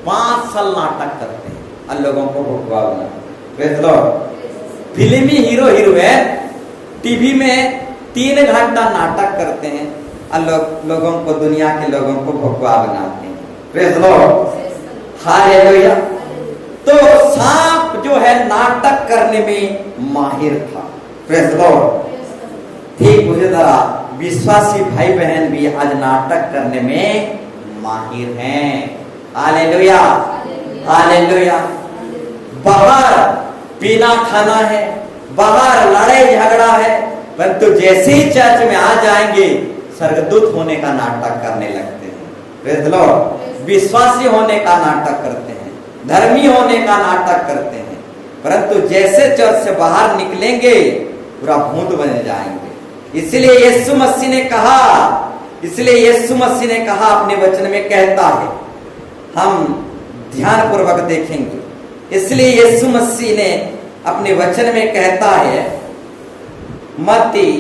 5 साल नाटक करते हैं और लोगों को भुगवा बना, प्रेज लॉर्ड। फिल्मी हीरो हीरोइन टीवी में 3 घंटा नाटक करते हैं और लोगों को, दुनिया के लोगों को भगवा बनाते हैं, प्रेज लॉर्ड। हालेलुया। तो सांप जो है नाटक करने में माहिर था, प्रेज लॉर्ड। ठीक उसी तरह विश्वासी भाई बहन भी आज नाटक करने में माहिर हैं। Hallelujah, hallelujah. बाहर पीना खाना है, बाहर लड़ाई झगड़ा है, परंतु जैसे ही चर्च में आ जाएंगे स्वर्गदूत होने का नाटक करने लगते हैं, प्रेज लॉर्ड। विश्वासी होने का नाटक करते हैं, धर्मी होने का नाटक करते हैं, परंतु जैसे चर्च से बाहर निकलेंगे पूरा भूत बन जाएंगे। इसलिए यीशु मसीह ने कहा अपने वचन में कहता है, हम ध्यान पूर्वक देखेंगे। इसलिए यीशु मसीह ने अपने वचन में कहता है, मत्ती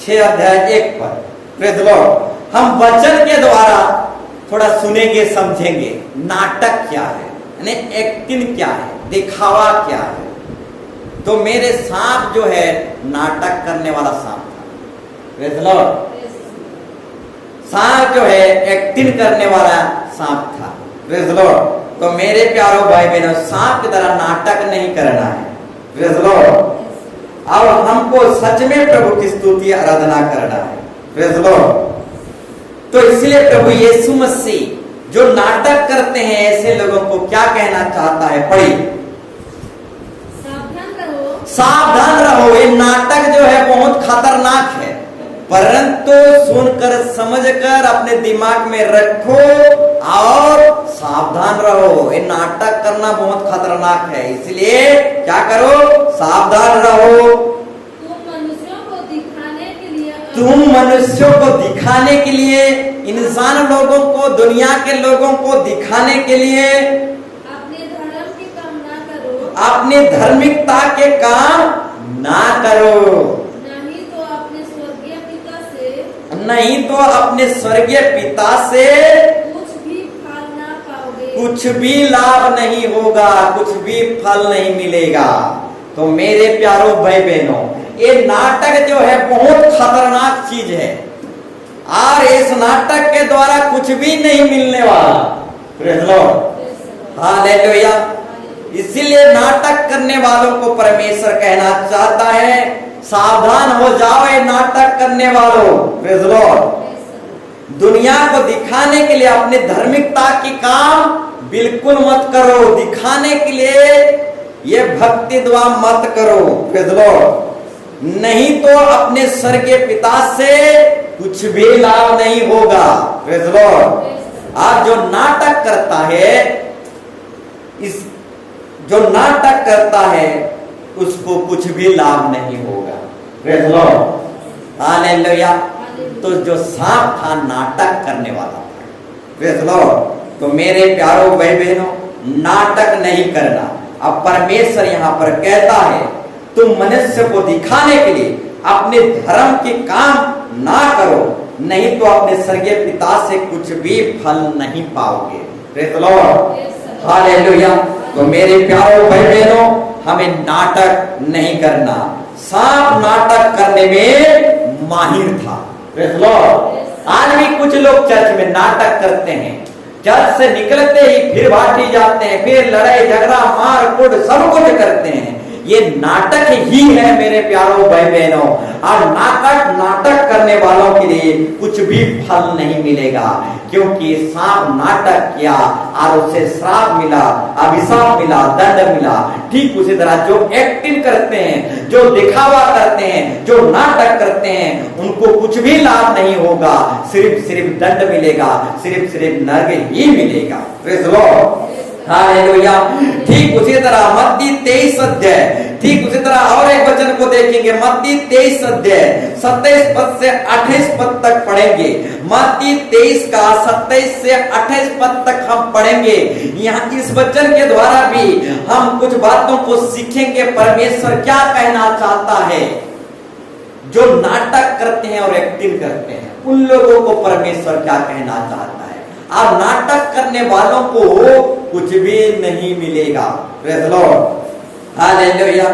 6:1 पर, प्रेज लॉर्ड। हम वचन के द्वारा थोड़ा सुनेंगे, समझेंगे नाटक क्या है, यानी एक्टिंग क्या है, दिखावा क्या है। तो मेरे सांप जो है नाटक करने वाला सांप था, प्रेज लॉर्ड। सांप जो है एक्टिंग करने वाला सांप था, प्रेज लॉर्ड। तो मेरे प्यारो भाई बहनों, सांप की तरह नाटक नहीं करना है, प्रेज लॉर्ड। अब हमको सच में प्रभु की स्तुति आराधना करना है, प्रेज लॉर्ड। तो इसलिए प्रभु यीशु मसीह जो नाटक करते हैं ऐसे लोगों को क्या कहना चाहता है, पढ़िए। सावधान रहो, ये नाटक जो है बहुत खतरनाक है, परंतु सुनकर समझकर अपने दिमाग में रखो और सावधान रहो। ये नाटक करना बहुत खतरनाक है, इसलिए क्या करो, सावधान रहो। तुम मनुष्यों को दिखाने के लिए, इंसान लोगों को, दुनिया के लोगों को दिखाने के लिए अपने धर्म के काम ना करो, अपने धार्मिकता के काम ना करो, नहीं तो अपने स्वर्गीय पिता से कुछ भी लाभ नहीं होगा, कुछ भी फल नहीं मिलेगा। तो मेरे प्यारो भाई बहनों, ये नाटक जो है बहुत खतरनाक चीज है और इस नाटक के द्वारा कुछ भी नहीं मिलने वाला, प्रेज़ लॉर्ड, हालेलुया। इसीलिए नाटक करने वालों को परमेश्वर कहना चाहता है, सावधान हो जाओ ये नाटक करने वालों, प्रेज़ लॉर्ड। दुनिया को दिखाने के लिए अपने धार्मिकता की काम बिल्कुल मत करो, दिखाने के लिए ये भक्ति दुआ मत करो, प्रेज़ लॉर्ड। नहीं तो अपने स्वर्गीय पिता से कुछ भी लाभ नहीं होगा, प्रेज़ लॉर्ड। आज जो नाटक करता है, जो नाटक करता है उसको कुछ भी लाभ नहीं होगा। Praise Lord, hallelujah. तो जो सांप था नाटक करने वाला था। Praise Lord. तो मेरे प्यारों भाई बहनों, नाटक नहीं करना। अब परमेश्वर यहाँ पर कहता है तुम मनुष्य को दिखाने के लिए अपने धर्म के काम ना करो, नहीं तो अपने स्वर्गीय पिता से कुछ भी फल नहीं पाओगे। Praise Lord, hallelujah. तो मेरे प्यारों भाई बहनों, हमें नाटक नहीं करना। सांप नाटक करने में माहिर था। Praise Lord. आज भी कुछ लोग चर्च में नाटक करते हैं, चर्च से निकलते ही फिर भाटी जाते हैं, फिर लड़ाई झगड़ा मार कूट सब कुछ करते हैं। ये नाटक ही है मेरे प्यारों भाई बहनों। और नाटक करने वालों के लिए कुछ भी फल नहीं मिलेगा, क्योंकि सांप नाटक किया और उसे श्राप मिला, अभिशाप मिला, दंड मिला। ठीक उसी तरह जो एक्टिंग करते हैं, जो दिखावा करते हैं, जो नाटक करते हैं, उनको कुछ भी लाभ नहीं होगा, सिर्फ दंड मिलेगा, सिर्फ नरक ही मिलेगा। Praise Lord, hallelujah. ठीक उसी तरह मत्ती 23 अध्याय, ठीक उसी तरह और एक वचन को देखेंगे, मत्ती 23 अध्याय 27 पद से 28 पद तक पढ़ेंगे। मत्ती 23 का 27 से 28 पद तक हम पढ़ेंगे। यहाँ इस वचन के द्वारा भी हम कुछ बातों को सीखेंगे। परमेश्वर क्या कहना चाहता है। जो नाटक करते हैं और एक्टिंग करते हैं, उन लोगों को परमेश्वर क्या कहना चाहता है। अब नाटक करने वालों को कुछ भी नहीं मिलेगा। Praise Lord, hallelujah,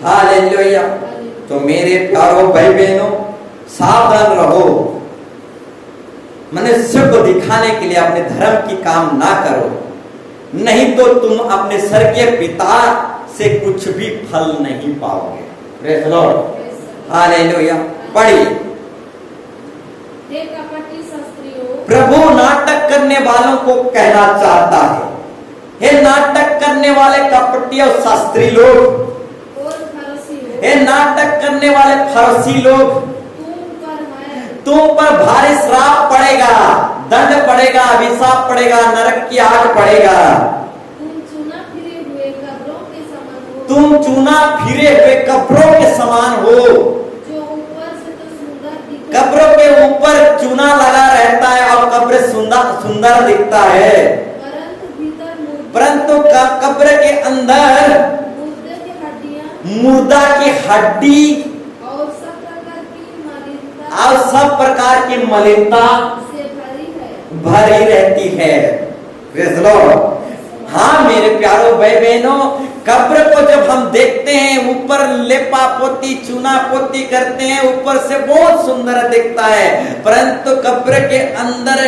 hallelujah. तो मेरे प्यारों भाई बहनों, सावधान रहो। मनुष्य को दिखाने के लिए अपने धर्म की काम ना करो, नहीं तो तुम अपने स्वर्गीय पिता से कुछ भी फल नहीं पाओगे। Praise Lord, hallelujah. पढ़िए। प्रभु नाटक करने वालों को कहना चाहता है, हे नाटक करने वाले कपटी और शास्त्री लोग, हे नाटक करने वाले फरीसी लोग, तुम पर भारी श्राप पड़ेगा, दंड पड़ेगा, अभिशाप पड़ेगा, नरक की आग पड़ेगा। तुम चूना फिरे हुए कब्रों के समान हो। कब्रों के ऊपर चूना लगा रहता है और कब्र सुंदर दिखता है, परंतु कब्र के अंदर मुर्दा की हड्डी और सब प्रकार की मलिनता भरी रहती है। Praise Lord. हाँ मेरे प्यारों भाई बहनों, कब्र को जब हम देखते हैं, ऊपर लेपा पोती चूना पोती करते हैं, ऊपर से बहुत सुंदर दिखता है, परंतु कब्र के अंदर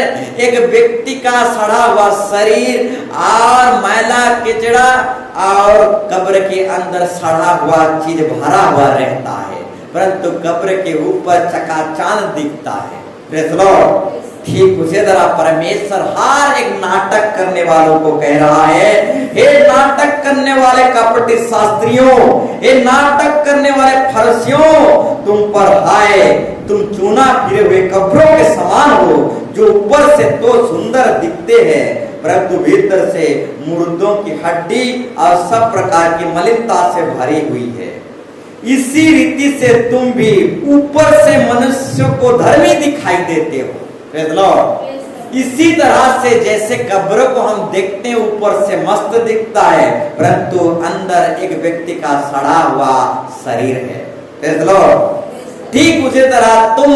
एक व्यक्ति का सड़ा हुआ शरीर और मैला किचड़ा और कब्र के अंदर सड़ा हुआ चीज भरा हुआ रहता है, परंतु कब्र के ऊपर चकाचौंध दिखता है। Praise Lord. ठीक उसी तरह परमेश्वर हर एक नाटक करने वालों को कह रहा है, हे नाटक करने वाले कपटी शास्त्रियों, हे नाटक करने वाले फरीसियों, तुम पर हाय, तुम चूना फिरे हुए कब्रों के समान हो, जो ऊपर से तो सुंदर दिखते हैं, परंतु भीतर से मुर्दों की हड्डी और सब प्रकार की मलिनता से भरी हुई है। इसी रीति से तुम भी ऊपर से मनुष्य को धर्मी दिखाई देते हो। Praise Lord. इसी तरह से जैसे कब्र को हम देखते हैं, ऊपर से मस्त दिखता है, परंतु अंदर एक व्यक्ति का सड़ा हुआ शरीर है। Praise Lord. ठीक उसी तरह तुम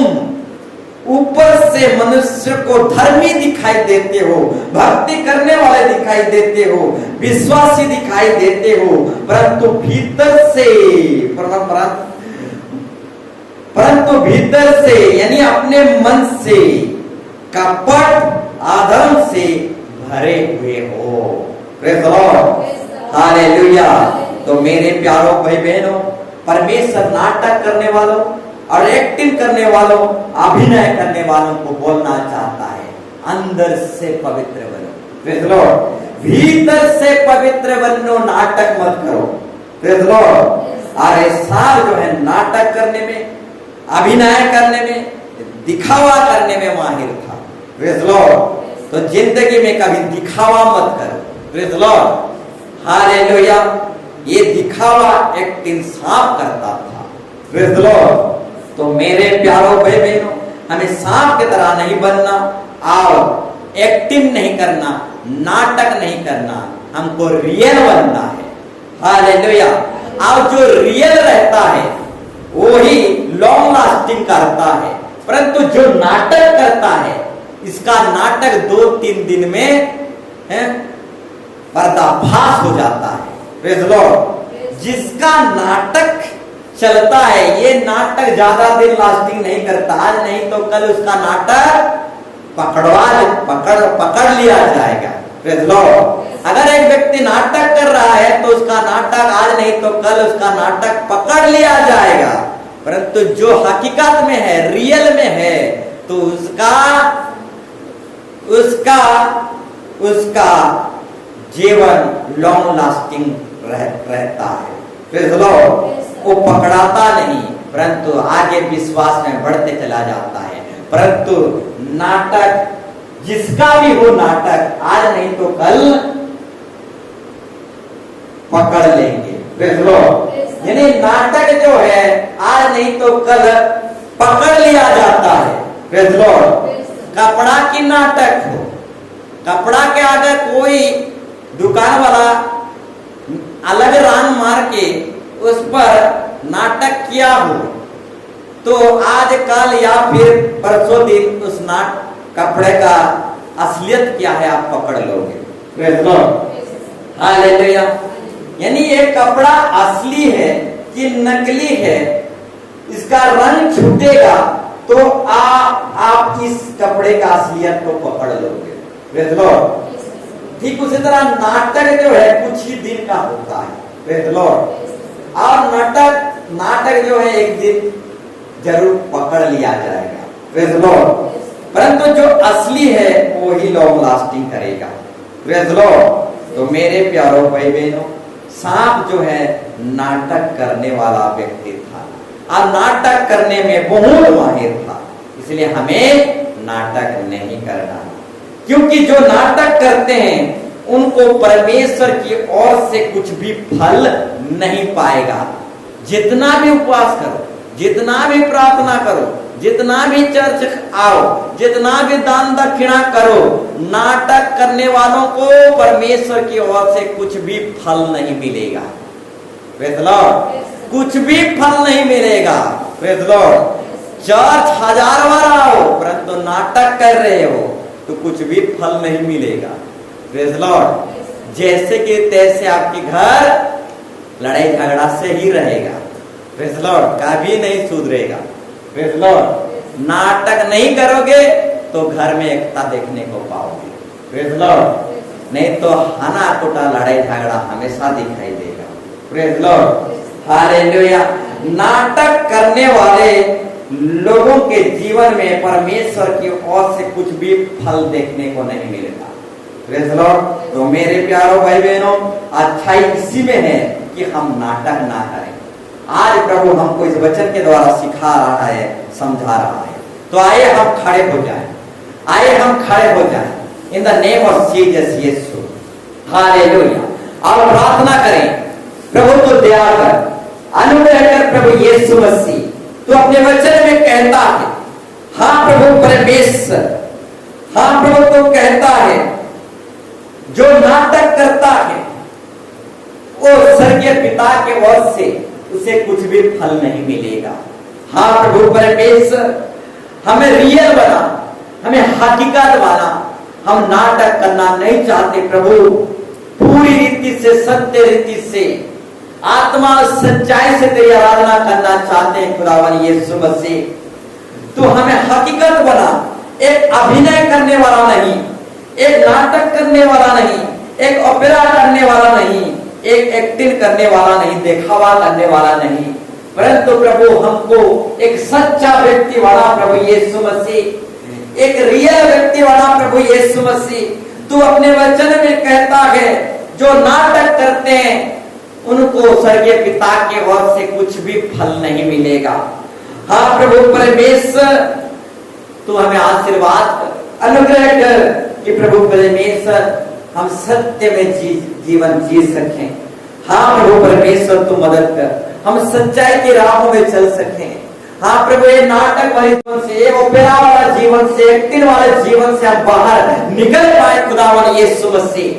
ऊपर से मनुष्य को धर्मी दिखाई देते हो, भक्ति करने वाले दिखाई देते हो, विश्वासी दिखाई देते हो, परंतु भीतर से यानी अपने मन से कपट आदम से भरे हुए हो। Praise Lord, hallelujah. तो मेरे प्यारों भाई बहनों, परमेश्वर नाटक करने वालों और एक्टिंग करने वालों, अभिनय करने वालों को बोलना चाहता है, अंदर से पवित्र बनो। Praise Lord. भीतर से पवित्र बनो, नाटक मत करो। Praise Lord. और ऐसा जो है नाटक करने में, अभिनय करने में, दिखावा करने में माहिर था। Praise Lord. तो जिंदगी में कभी दिखावा मत करो। Praise Lord, hallelujah. ये दिखावा एक्टिंग सांप करता था। Praise the Lord. तो मेरे प्यारों भाई बहनों, हमें सांप की तरह नहीं बनना और एक्टिंग नहीं करना, नाटक नहीं करना, हमको रियल बनना है। हालेलुया। और जो रियल रहता है वो ही लॉन्ग लास्टिंग करता है, परंतु जो नाटक करता है इसका नाटक 2-3 दिन में पर्दाफाश हो जाता है। Praise the Lord. जिसका नाटक चलता है, ये नाटक ज्यादा दिन लास्टिंग नहीं करता, आज नहीं तो कल उसका नाटक पकड़ लिया जाएगा। Praise the Lord. अगर एक व्यक्ति नाटक कर रहा है तो उसका नाटक आज नहीं तो कल उसका नाटक पकड़ लिया जाएगा, परंतु जो हकीकत में है, रियल में है, तो उसका जीवन लॉन्ग लास्टिंग रहता है। Praise the Lord. वो पकड़ाता नहीं, परंतु आगे विश्वास में बढ़ते चला जाता है। परंतु नाटक, जिसका भी हो नाटक, आज नहीं तो कल पकड़ लेंगे। Praise the Lord. यानी नाटक जो है आज नहीं तो कल पकड़ लिया जाता है। Praise the Lord. कपड़ा की नाटक हो, कपड़ा के आगे कोई दुकान वाला अलग रंग मार के उस पर नाटक किया हो, तो आज कल या फिर परसों दिन उस कपड़े का असलियत क्या है आप पकड़ लोगे। Praise the Lord. हालेलुया। यानी ये कपड़ा असली है कि नकली है, इसका रंग छूटेगा तो आप इस कपड़े का असलियत को पकड़ लोगे। Praise the Lord. ठीक उसी तरह नाटक जो है कुछ ही दिन का होता है। Praise the Lord. और नाटक जो है एक दिन जरूर पकड़ लिया जाएगा। Praise the Lord. परंतु जो असली है वो ही लॉन्ग लास्टिंग करेगा। Praise the Lord. तो मेरे प्यारों भाई बहनों, सांप जो है नाटक करने वाला व्यक्ति था और नाटक करने में बहुत माहिर था, इसलिए हमें नाटक नहीं करना, क्योंकि जो नाटक करते हैं उनको परमेश्वर की ओर से कुछ भी फल नहीं पाएगा। जितना भी उपवास करो, जितना भी प्रार्थना करो, जितना भी चर्च आओ, जितना भी दान दक्षिणा करो, नाटक करने वालों को परमेश्वर की ओर से कुछ भी फल नहीं मिलेगा। Praise the Lord. कुछ भी फल नहीं मिलेगा। Praise the Lord. चर्च 1000 बार आओ परंतु नाटक कर रहे हो तो कुछ भी फल नहीं मिलेगा। Praise the Lord. जैसे कि तैसे आपके घर लड़ाई झगड़ा से ही रहेगा। Praise the Lord. कभी नहीं सुधरेगा। Praise the Lord. नाटक नहीं करोगे तो घर में एकता देखने को पाओगे। Praise the Lord. नहीं तो हना कुटा लड़ाई झगड़ा हमेशा दिखाई देगा। Praise the Lord. हालेलुया। नाटक करने वाले लोगों के जीवन में परमेश्वर की ओर से कुछ भी फल देखने को नहीं मिलेगा। Praise the Lord. तो मेरे प्यारों भाई बहनों, अच्छाई इसी में है कि हम नाटक ना करें। आज प्रभु हमको इस वचन के द्वारा सिखा रहा है, समझा रहा है। तो आइए हम खड़े हो जाएं, आइए हम खड़े हो जाएं in the name of Jesus Yeshu. Hallelujah. और प्रार्थना करें, प्रभु तो दया कर, अनुग्रह कर प्रभु यीशु मसीह। तो अपने वचन में कहता है, हाँ प्रभु परमेश्वर, हाँ प्रभु तो कहता है जो नाटक करता है वो स्वर्गीय पिता के ओर से उसे कुछ भी फल नहीं मिलेगा। हाँ प्रभु परमेश्वर, हमें रियल बना, हमें हकीकत बना। हम नाटक करना नहीं चाहते प्रभु, पूरी रीति से, सत्य रीति से, आत्मा और सच्चाई से तेरी आराधना करना चाहते हैं खुदावन यीशु मसीह। तो हमें हकीकत बना, एक अभिनय करने वाला नहीं, एक नाटक करने वाला नहीं, एक ओपेरा करने वाला नहीं, एक एक्टिंग करने वाला नहीं, दिखावा करने वाला नहीं, परंतु प्रभु हमको एक सच्चा व्यक्ति वाला प्रभु यीशु मसीह, एक रियल व्यक्ति वाला प्रभु यीशु मसीह। तू अपने वचन में कहता है जो नाटक करते हैं उनको स्वर्गीय पिता के ओर से कुछ भी फल नहीं मिलेगा। हाँ प्रभु परमेश्वर, तू हमें आशीर्वाद कर, अनुग्रह कर कि प्रभु परमेश्वर हम सत्य में जीवन जी सकें। हाँ प्रभु परमेश्वर तू मदद कर, हम सच्चाई की राहों में चल सकें। हाँ प्रभु ये नाटक वाले जीवन से, ये ओपेरा वाला जीवन से, एक्टिंग वाले जीवन से हम बाहर निकल पाए खुदावन यीशु मसीह।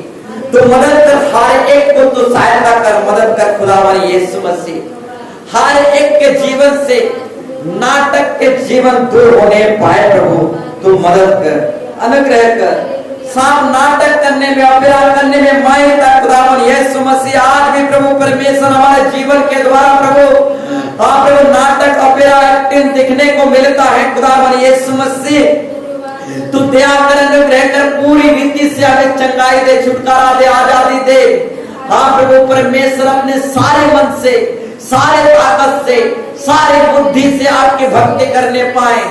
तो मदद कर, हर एक को तो सहायता कर, मदद कर खुदावन यीशु मसीह। हर एक के जीवन से नाटक के जीवन दूर होने पाए प्रभु, तू मदद कर, अनुग्रह कर। सांप नाटक करने में, अपेरा करने में माहिर था खुदावन यीशु मसीह। आज भी प्रभु परमेश्वर हमारे जीवन के द्वारा प्रभु, हाँ प्रभु नाटक अपेरा एक्टिंग देखने को मिलता है खुदावन यीशु मसीह। तू दया कर, अनुग्रह कर, पूरी रीति से हमें चंगाई दे, छुटकारा दे, आजादी दे। हाँ प्रभु परमेश्वर अपने सारे मन से, सारे ताकत से, सारे बुद्धि से आपकी भक्ति करने पाए,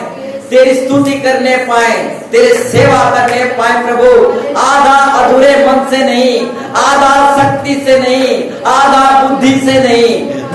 तेरी स्तुति करने पाए, तेरे सेवा करने पाए प्रभु। आधा अधूरे मन से नहीं, आधा शक्ति से नहीं, आधा बुद्धि से नहीं,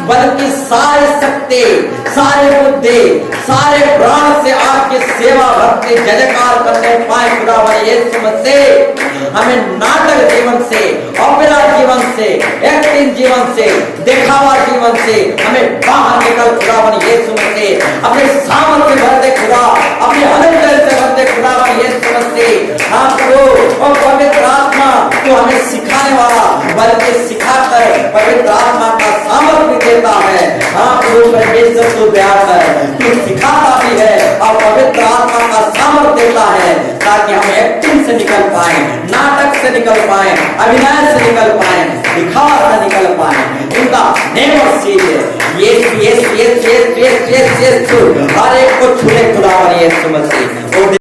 बल्कि सारे शक्ति, सारे बुद्धि, सारे प्राण से आपकी सेवा भक्ति जयकार करने पाए खुदावन यीशु मसीह। हमें नाटक जीवन से, ऑपेरा जीवन से, एक्टिंग जीवन से, दिखावा जीवन से हमें बाहर निकल खुदावन यीशु मसीह। अपने सामर्थ्य भर दे खुदा, अपने अनुग्रह से भर दे खुदावन यीशु मसीह। हाँ प्रभु, और पवित्र आत्मा तो हमें सिखाने वाला, बल्कि सिखाकर पवित्र आत्मा का सामर्थ्य भी देता है। हाँ प्रभु परमेश्वर तू दया कर, तू सिखाता भी है और पवित्र आत्मा का सामर्थ्य देता है, ताकि हम एक्टिंग से निकल पाए, नाटक से निकल पाए, अभिनय से निकल पाए, दिखावा से निकल पाए। उनका नेम ऑफ जीसस, यीशु यीशु यीशु यीशु यीशु यीशु हर एक को छूले खुदावन यीशु मसीह।